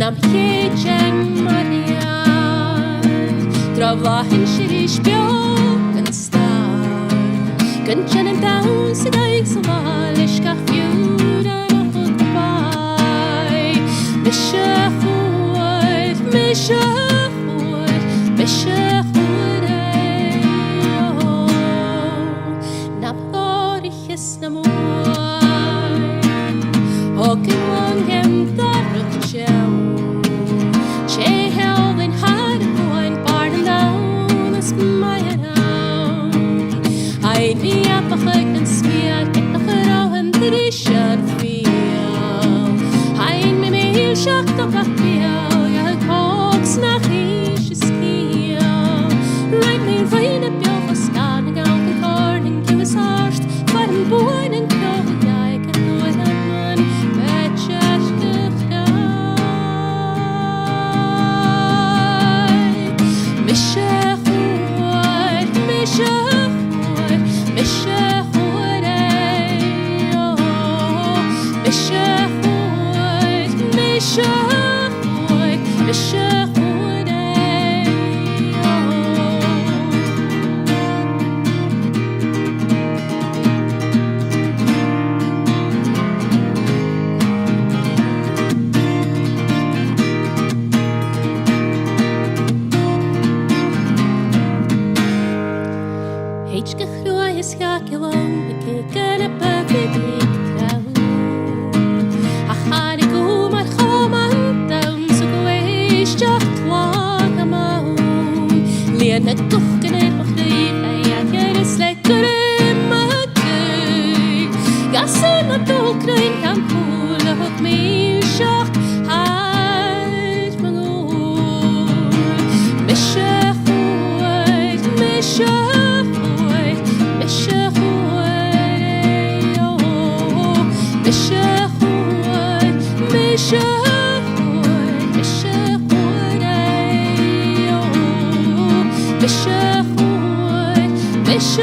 Nam héjeng marian Dravahin shirish björn star Gun chenem down sidaig savalish kach fjuden och goodbye Mishachuot, mishachuot, mishachuot Nam horiches namoy Och en hämtar upp tjau Tje helden hade på en barnen down och smaja down Ein via på högden smiar ett och rauhen till i kön fial Ein med mig schakt och kapial Jag koks nach ich skial Right me rein up jag på skanen out the corning to his heart Var en born en kroh jag kan nå en man Betjas guftai Mishachuot, mishachuot, mishachuot Mishachuot, mishachuot, mishachuot Heitsk groei is gakelong, ik ken een perfect trouw. Ach, ga ik hoe maar kom aan down, zo geweest jacht wat am aan. Lien het toch kan het nog niet, en ja, jij is lekker in mijn keuy. Gassen op de kruin kan voelen, ook mee jacht uit mijn oor. Mishachuot, mishachuot. Mishachuot, mishachuot, mishachuot